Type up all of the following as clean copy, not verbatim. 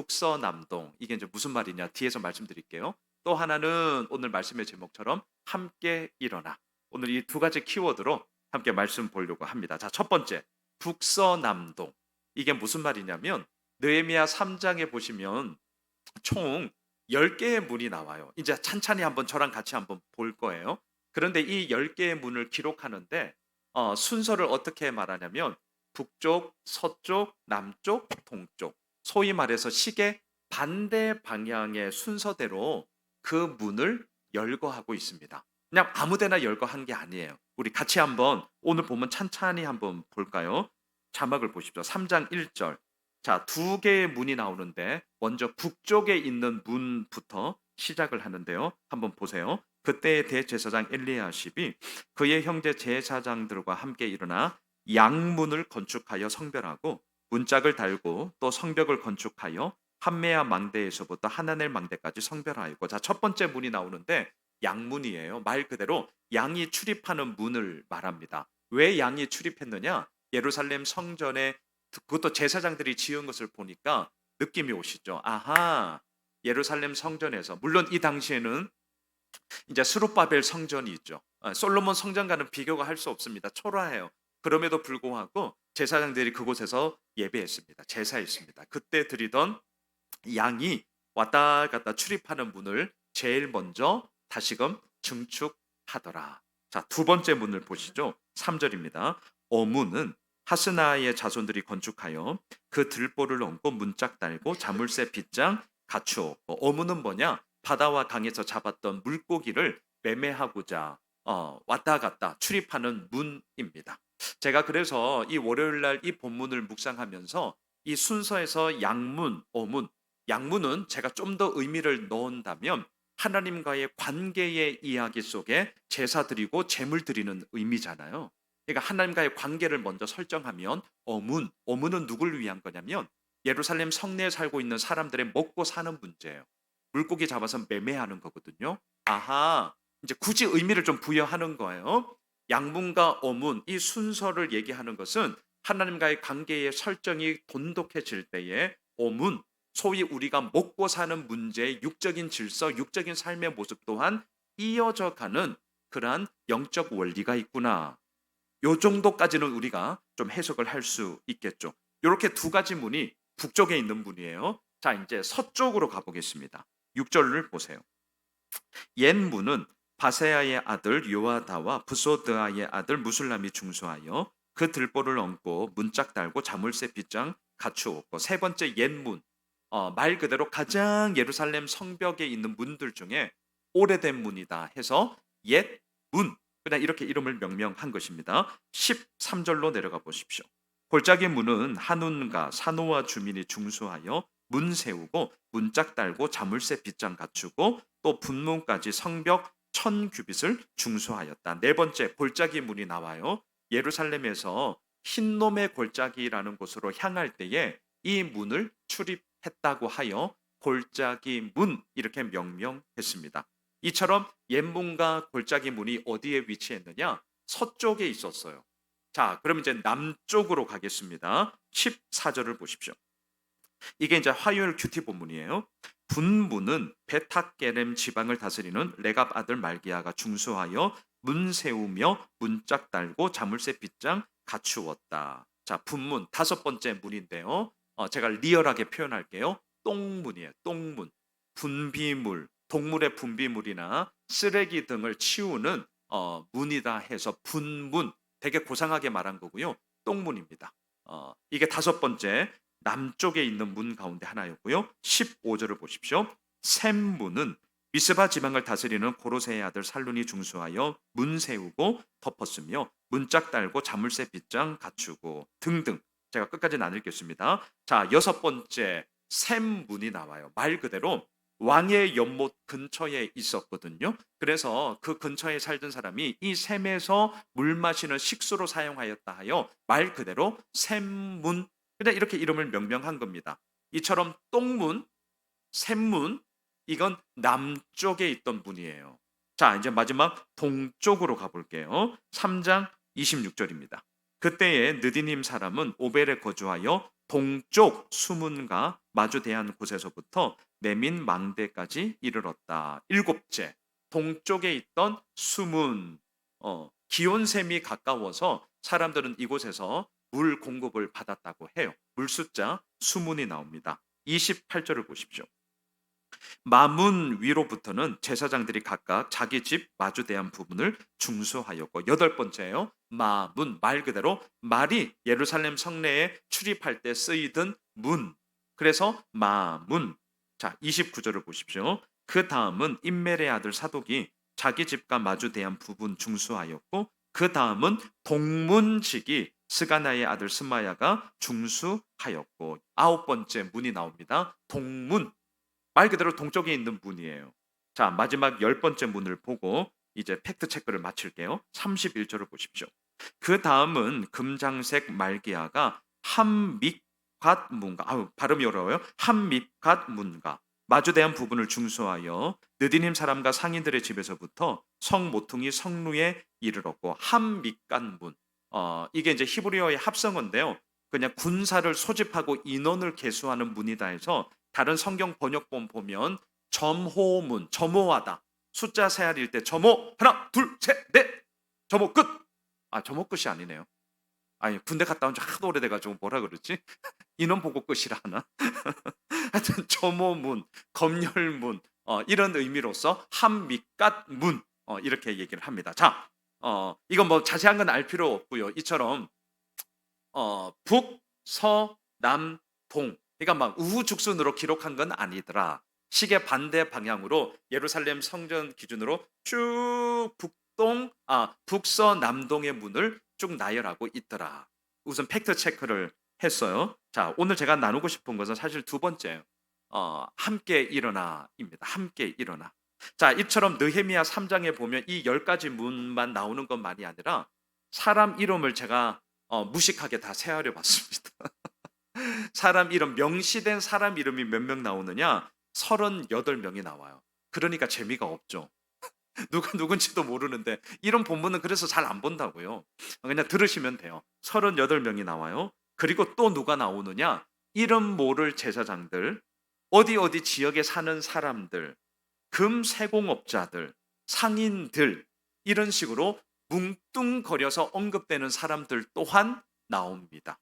북서남동. 이게 이제 무슨 말이냐 뒤에서 말씀드릴게요. 또 하나는 오늘 말씀의 제목처럼 함께 일어나. 오늘 이 두 가지 키워드로 함께 말씀 보려고 합니다. 자, 첫 번째 북서남동. 이게 무슨 말이냐면 느헤미야 3장에 보시면 총 10개의 문이 나와요. 이제 찬찬히 한번 저랑 같이 한번 볼 거예요. 그런데 이 10개의 문을 기록하는데 순서를 어떻게 말하냐면 북쪽, 서쪽, 남쪽, 동쪽. 소위 말해서 시계 반대 방향의 순서대로 그 문을 열거하고 있습니다. 그냥 아무 데나 열거한 게 아니에요. 우리 같이 한번 오늘 보면 찬찬히 한번 볼까요? 자막을 보십시오. 3장 1절. 자, 두 개의 문이 나오는데 먼저 북쪽에 있는 문부터 시작을 하는데요. 한번 보세요. 그때의 대제사장 엘리야십이 그의 형제 제사장들과 함께 일어나 양문을 건축하여 성별하고 문짝을 달고 또 성벽을 건축하여 한메아 망대에서부터 하나넬 망대까지 성별하였고, 자, 첫 번째 문이 나오는데 양문이에요. 말 그대로 양이 출입하는 문을 말합니다. 왜 양이 출입했느냐? 예루살렘 성전에 그것도 제사장들이 지은 것을 보니까 느낌이 오시죠. 아하, 예루살렘 성전에서 물론 이 당시에는 이제 스룹바벨 성전이 있죠. 솔로몬 성전과는 비교가 할 수 없습니다. 초라해요. 그럼에도 불구하고 제사장들이 그곳에서 예배했습니다. 제사했습니다. 그때 드리던 양이 왔다 갔다 출입하는 문을 제일 먼저 다시금 증축하더라. 자, 두 번째 문을 보시죠. 3절입니다. 어문은 하스나의 자손들이 건축하여 그 들보를 얹고 문짝 달고 자물쇠 빗장 갖추었고, 어문은 뭐냐? 바다와 강에서 잡았던 물고기를 매매하고자 왔다 갔다 출입하는 문입니다. 제가 그래서 이 월요일 날 이 본문을 묵상하면서 이 순서에서 양문, 어문, 양문은 제가 좀 더 의미를 넣은다면 하나님과의 관계의 이야기 속에 제사 드리고 제물 드리는 의미잖아요. 그러니까 하나님과의 관계를 먼저 설정하면 어문은 누구를 위한 거냐면 예루살렘 성내에 살고 있는 사람들의 먹고 사는 문제예요. 물고기 잡아서 매매하는 거거든요. 아하, 이제 굳이 의미를 좀 부여하는 거예요. 양문과 어문 이 순서를 얘기하는 것은 하나님과의 관계의 설정이 돈독해질 때에 어문, 소위 우리가 먹고 사는 문제의 육적인 질서, 육적인 삶의 모습 또한 이어져 가는 그러한 영적 원리가 있구나. 요 정도까지는 우리가 좀 해석을 할 수 있겠죠. 이렇게 두 가지 문이 북쪽에 있는 문이에요. 자, 이제 서쪽으로 가보겠습니다. 6절을 보세요. 옛 문은 바세아의 아들 요아다와 부소드아의 아들 무술람이 중수하여 그 들보를 얹고 문짝 달고 자물쇠 빗장 갖추었고, 세 번째 옛 문, 말 그대로 가장 예루살렘 성벽에 있는 문들 중에 오래된 문이다 해서 옛 문, 그냥 이렇게 이름을 명명한 것입니다. 13절로 내려가 보십시오. 골짜기 문은 한운과 사노아 주민이 중수하여 문 세우고 문짝 달고 자물쇠 빗장 갖추고 또 분문까지 성벽 1000규빗을 중수하였다. 네 번째 골짜기 문이 나와요. 예루살렘에서 흰놈의 골짜기라는 곳으로 향할 때에 이 문을 출입했다고 하여 골짜기 문 이렇게 명명했습니다. 이처럼 옛문과 골짜기 문이 어디에 위치했느냐? 서쪽에 있었어요. 자, 그럼 이제 남쪽으로 가겠습니다. 14절을 보십시오. 이게 이제 화요일 큐티 본문이에요. 분문은 베탁게렘 지방을 다스리는 레갑 아들 말기야가 중수하여 문 세우며 문짝 달고 자물쇠 빗장 갖추었다. 자, 분문 다섯 번째 문인데요. 제가 리얼하게 표현할게요. 똥문이에요. 똥문. 분비물, 동물의 분비물이나 쓰레기 등을 치우는 문이다 해서 분문. 되게 고상하게 말한 거고요. 똥문입니다. 이게 다섯 번째 남쪽에 있는 문 가운데 하나였고요. 15절을 보십시오. 샘문은 미스바 지방을 다스리는 고로세의 아들 살룬이 중수하여 문 세우고 덮었으며 문짝 달고 자물쇠 빗장 갖추고 등등. 제가 끝까지는 안 읽겠습니다. 자, 여섯 번째 샘문이 나와요. 말 그대로 왕의 연못 근처에 있었거든요. 그래서 그 근처에 살던 사람이 이 샘에서 물 마시는 식수로 사용하였다 하여 말 그대로 샘문, 그냥 이렇게 이름을 명명한 겁니다. 이처럼 똥문, 샘문, 이건 남쪽에 있던 문이에요. 자, 이제 마지막 동쪽으로 가볼게요. 3장 26절입니다. 그때에 느디님 사람은 오벨에 거주하여 동쪽 수문과 마주대한 곳에서부터 메민 망대까지 이르렀다. 일곱째, 동쪽에 있던 수문, 기온샘이 가까워서 사람들은 이곳에서 물 공급을 받았다고 해요. 물 숫자 수문이 나옵니다. 28절을 보십시오. 마문 위로부터는 제사장들이 각각 자기 집 마주대한 부분을 중수하였고, 여덟 번째요. 마문, 말 그대로 말이 예루살렘 성내에 출입할 때 쓰이던 문. 그래서 마문. 자, 29절을 보십시오. 그 다음은 임멜의 아들 사독이 자기 집과 마주대한 부분 중수하였고, 그 다음은 동문직이 스가나의 아들 스마야가 중수하였고, 아홉 번째 문이 나옵니다. 동문. 말 그대로 동쪽에 있는 문이에요. 자, 마지막 열 번째 문을 보고 이제 팩트 체크를 마칠게요. 31절을 보십시오. 그 다음은 금장색 말기야가 함밉갓 문가, 발음이 어려워요. 함밉갓 문가 마주대한 부분을 중수하여 느디님 사람과 상인들의 집에서부터 성 모퉁이 성루에 이르렀고, 함밉갓 문, 이게 이제 히브리어의 합성어인데요. 그냥 군사를 소집하고 인원을 계수하는 문이다 해서 다른 성경 번역본 보면 점호문, 점호하다. 숫자 세알일 때 점호, 하나, 둘, 셋, 넷. 점호 끝. 점호 끝이 아니네요. 아니, 군대 갔다 온 지 하도 오래돼가지고 뭐라 그러지? 인원 보고 끝이라 하나? 하여튼 점호문, 검열문, 이런 의미로서 함밉갓 문, 이렇게 얘기를 합니다. 자, 이건 뭐 자세한 건 알 필요 없고요. 이처럼 북, 서, 남, 동, 그러니까 막 우후죽순으로 기록한 건 아니더라. 시계 반대 방향으로 예루살렘 성전 기준으로 쭉 북서 남동의 문을 쭉 나열하고 있더라. 우선 팩트 체크를 했어요. 자, 오늘 제가 나누고 싶은 것은 사실 두 번째예요. 함께 일어나입니다. 함께 일어나. 자, 이처럼 느헤미야 3장에 보면 이 10가지 문만 나오는 것만이 아니라 사람 이름을 제가 무식하게 다 세하려 봤습니다. 사람 이름, 명시된 사람 이름이 몇 명 나오느냐? 38명이 나와요. 그러니까 재미가 없죠. 누가 누군지도 모르는데 이런 본문은 그래서 잘 안 본다고요. 그냥 들으시면 돼요. 38명이 나와요. 그리고 또 누가 나오느냐? 이름 모를 제사장들, 어디 지역에 사는 사람들, 금세공업자들, 상인들, 이런 식으로 뭉뚱거려서 언급되는 사람들 또한 나옵니다.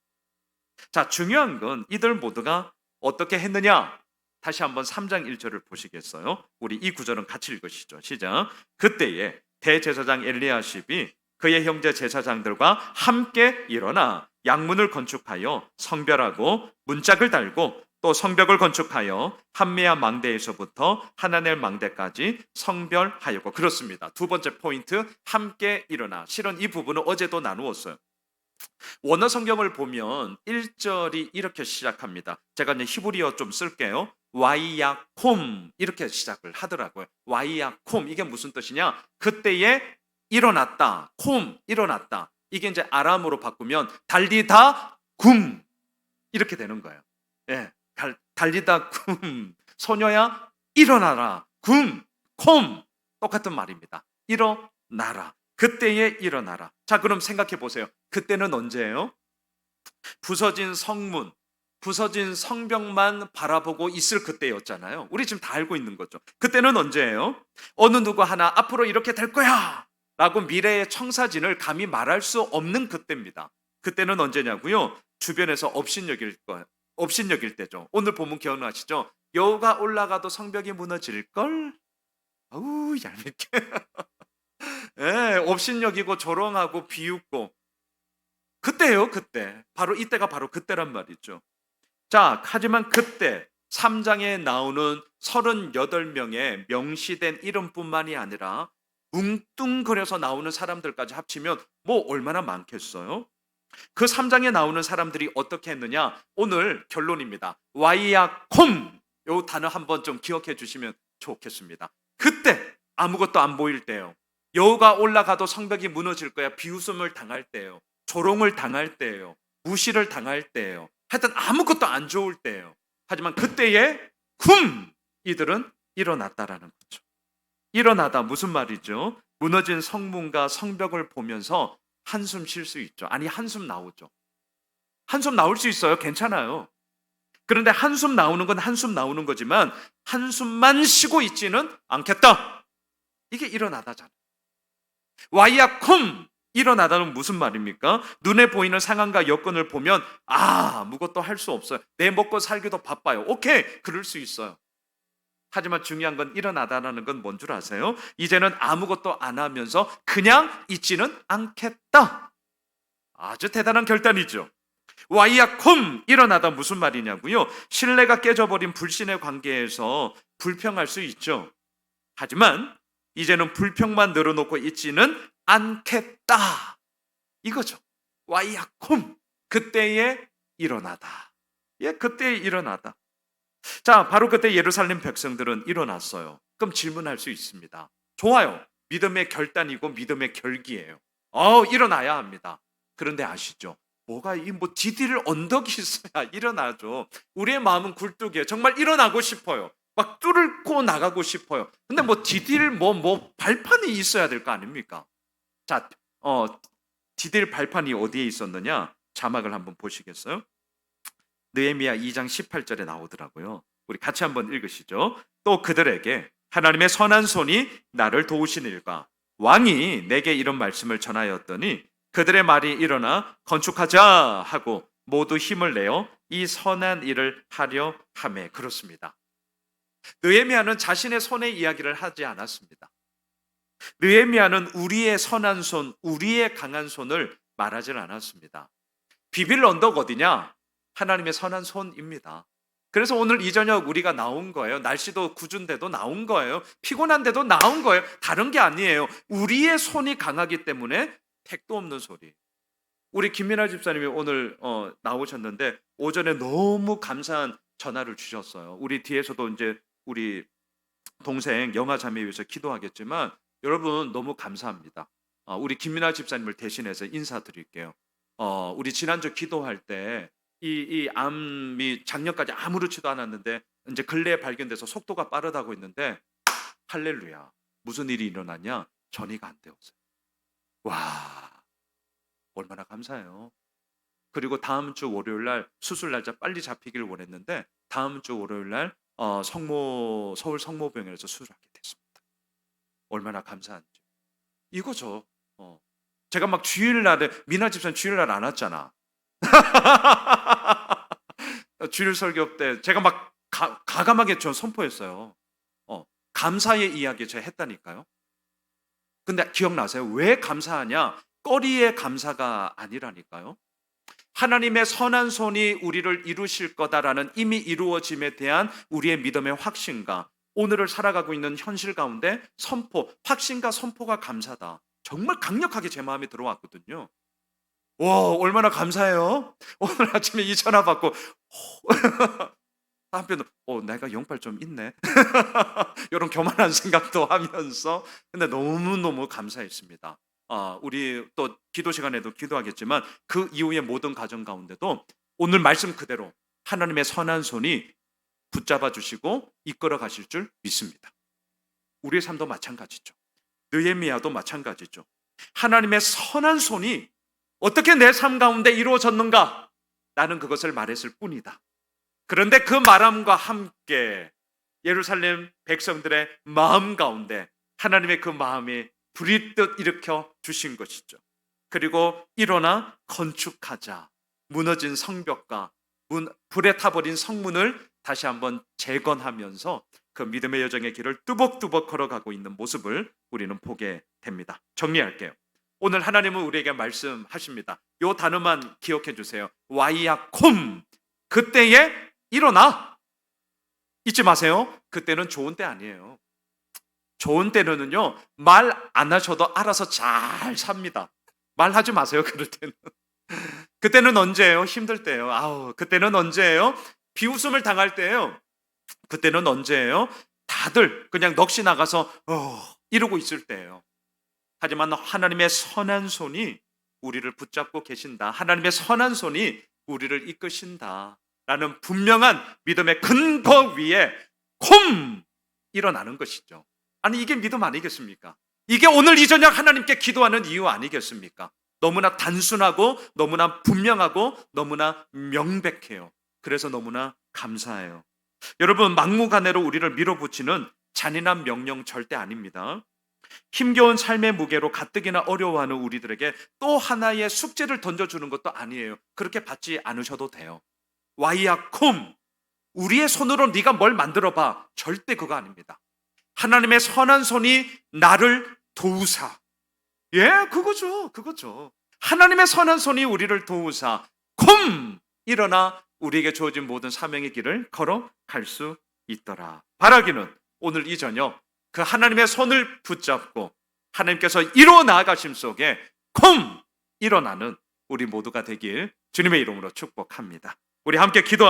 자, 중요한 건 이들 모두가 어떻게 했느냐? 다시 한번 3장 1절을 보시겠어요? 우리 이 구절은 같이 읽으시죠. 시작. 그때에 대제사장 엘리야십이 그의 형제 제사장들과 함께 일어나 양문을 건축하여 성별하고 문짝을 달고, 또 성벽을 건축하여 한메아 망대에서부터 하나넬 망대까지 성별하였고. 그렇습니다. 두 번째 포인트, 함께 일어나. 실은 이 부분은 어제도 나누었어요. 원어 성경을 보면 1절이 이렇게 시작합니다. 제가 이제 히브리어 좀 쓸게요. 와이야콤, 이렇게 시작을 하더라고요. 와이야콤, 이게 무슨 뜻이냐? 그때에 일어났다. 콤, 일어났다. 이게 이제 아람어로 바꾸면 달리다 굼, 이렇게 되는 거예요. 예, 달리다 굼. 소녀야 일어나라. 굼, 콤, 똑같은 말입니다. 일어나라. 그때에 일어나라. 자, 그럼 생각해 보세요. 그때는 언제예요? 부서진 성문, 부서진 성벽만 바라보고 있을 그때였잖아요. 우리 지금 다 알고 있는 거죠. 그때는 언제예요? 어느 누구 하나 앞으로 이렇게 될 거야 라고 미래의 청사진을 감히 말할 수 없는 그때입니다. 그때는 언제냐고요? 주변에서 업신여길 때죠. 오늘 본문 기억나시죠? 여호가 올라가도 성벽이 무너질걸? 아우, 얄밉게. 예, 업신여기고 조롱하고 비웃고. 그때요, 그때. 바로 이때가 바로 그때란 말이죠. 자, 하지만 그때 3장에 나오는 38명의 명시된 이름뿐만이 아니라 뭉뚱거려서 나오는 사람들까지 합치면 뭐 얼마나 많겠어요? 그 3장에 나오는 사람들이 어떻게 했느냐? 오늘 결론입니다. 와이야콤, 이 단어 한번 좀 기억해 주시면 좋겠습니다. 그때 아무것도 안 보일 때요. 여호가 올라가도 성벽이 무너질 거야. 비웃음을 당할 때예요. 조롱을 당할 때예요. 무시를 당할 때예요. 하여튼 아무것도 안 좋을 때예요. 하지만 그때에 이들은 일어났다라는 거죠. 일어나다 무슨 말이죠? 무너진 성문과 성벽을 보면서 한숨 쉴 수 있죠. 아니, 한숨 나오죠. 한숨 나올 수 있어요. 괜찮아요. 그런데 한숨 나오는 건 한숨 나오는 거지만 한숨만 쉬고 있지는 않겠다. 이게 일어나다잖아요. 와이야쿰, 일어나다는 무슨 말입니까? 눈에 보이는 상황과 여건을 보면 아무것도 할 수 없어요. 내 먹고 살기도 바빠요. 오케이, 그럴 수 있어요. 하지만 중요한 건 일어나다라는 건 뭔 줄 아세요? 이제는 아무것도 안 하면서 그냥 있지는 않겠다. 아주 대단한 결단이죠. 와이야쿰, 일어나다 무슨 말이냐고요? 신뢰가 깨져버린 불신의 관계에서 불평할 수 있죠. 하지만 이제는 불평만 늘어놓고 있지는 않겠다. 이거죠. 와이야쿰, 그때에 일어나다. 예, 그때에 일어나다. 자, 바로 그때 예루살렘 백성들은 일어났어요. 그럼 질문할 수 있습니다. 좋아요. 믿음의 결단이고 믿음의 결기예요. 일어나야 합니다. 그런데 아시죠? 뭐가 디딜 언덕이 있어야 일어나죠. 우리의 마음은 굴뚝이에요. 정말 일어나고 싶어요. 막 뚫고 나가고 싶어요. 근데 디딜 발판이 있어야 될 거 아닙니까? 자, 디딜 발판이 어디에 있었느냐? 자막을 한번 보시겠어요? 느헤미야 2장 18절에 나오더라고요. 우리 같이 한번 읽으시죠. 또 그들에게 하나님의 선한 손이 나를 도우시니까 왕이 내게 이런 말씀을 전하였더니 그들의 말이 일어나 건축하자 하고 모두 힘을 내어 이 선한 일을 하려 하매. 그렇습니다. 느헤미야는 자신의 손의 이야기를 하지 않았습니다. 느헤미야는 우리의 선한 손, 우리의 강한 손을 말하지 않았습니다. 비빌 언덕 어디냐? 하나님의 선한 손입니다. 그래서 오늘 이 저녁 우리가 나온 거예요. 날씨도 궂은데도 나온 거예요. 피곤한데도 나온 거예요. 다른 게 아니에요. 우리의 손이 강하기 때문에 택도 없는 소리. 우리 김민아 집사님이 오늘 나오셨는데 오전에 너무 감사한 전화를 주셨어요. 우리 뒤에서도 이제 우리 동생 영아 자매 위해서 기도하겠지만 여러분 너무 감사합니다. 우리 김민아 집사님을 대신해서 인사드릴게요. 우리 지난주 기도할 때 이 암이 작년까지 아무렇지도 않았는데 이제 근래에 발견돼서 속도가 빠르다고 했는데 할렐루야. 무슨 일이 일어났냐? 전이가 안 되었어요. 와, 얼마나 감사해요. 그리고 다음 주 월요일 날 수술 날짜 빨리 잡히길 원했는데 다음 주 월요일 날 서울 성모병원에서 수술하게 됐습니다. 얼마나 감사한지. 이거죠. 제가 막 주일날에 미나 집사님 주일날 안 왔잖아. 주일 설교 때 제가 막 가감하게 저 선포했어요. 감사의 이야기 제가 했다니까요. 근데 기억나세요? 왜 감사하냐? 꺼리의 감사가 아니라니까요. 하나님의 선한 손이 우리를 이루실 거다라는 이미 이루어짐에 대한 우리의 믿음의 확신과 오늘을 살아가고 있는 현실 가운데 확신과 선포가 감사다. 정말 강력하게 제 마음에 들어왔거든요. 와, 얼마나 감사해요. 오늘 아침에 이 전화 받고 한편은 내가 영빨 좀 있네. 이런 교만한 생각도 하면서 근데 너무너무 감사했습니다. 우리 또 기도 시간에도 기도하겠지만 그 이후의 모든 가정 가운데도 오늘 말씀 그대로 하나님의 선한 손이 붙잡아 주시고 이끌어 가실 줄 믿습니다. 우리의 삶도 마찬가지죠. 느헤미야도 마찬가지죠. 하나님의 선한 손이 어떻게 내 삶 가운데 이루어졌는가? 나는 그것을 말했을 뿐이다. 그런데 그 말함과 함께 예루살렘 백성들의 마음 가운데 하나님의 그 마음이 불이 뜻 일으켜 주신 것이죠. 그리고 일어나 건축하자. 무너진 성벽과 불에 타버린 성문을 다시 한번 재건하면서 그 믿음의 여정의 길을 뚜벅뚜벅 걸어가고 있는 모습을 우리는 보게 됩니다. 정리할게요. 오늘 하나님은 우리에게 말씀하십니다. 이 단어만 기억해 주세요. 와이야쿰, 그때에 일어나. 잊지 마세요. 그때는 좋은 때 아니에요. 좋은 때는요, 말 안 하셔도 알아서 잘 삽니다. 말하지 마세요. 그럴 때는. 그때는 언제예요? 힘들 때예요. 그때는 언제예요? 비웃음을 당할 때예요. 그때는 언제예요? 다들 그냥 넋이 나가서 이러고 있을 때예요. 하지만 하나님의 선한 손이 우리를 붙잡고 계신다. 하나님의 선한 손이 우리를 이끄신다. 라는 분명한 믿음의 근거 위에 일어나는 것이죠. 아니, 이게 믿음 아니겠습니까? 이게 오늘 이 저녁 하나님께 기도하는 이유 아니겠습니까? 너무나 단순하고 너무나 분명하고 너무나 명백해요. 그래서 너무나 감사해요. 여러분, 막무가내로 우리를 밀어붙이는 잔인한 명령 절대 아닙니다. 힘겨운 삶의 무게로 가뜩이나 어려워하는 우리들에게 또 하나의 숙제를 던져주는 것도 아니에요. 그렇게 받지 않으셔도 돼요. 와이야쿰, 우리의 손으로 네가 뭘 만들어봐. 절대 그거 아닙니다. 하나님의 선한 손이 나를 도우사. 예, 그거죠. 하나님의 선한 손이 우리를 도우사 쿰 일어나 우리에게 주어진 모든 사명의 길을 걸어갈 수 있더라. 바라기는 오늘 이 저녁 그 하나님의 손을 붙잡고 하나님께서 이루어 나아가심 속에 쿰 일어나는 우리 모두가 되길 주님의 이름으로 축복합니다. 우리 함께 기도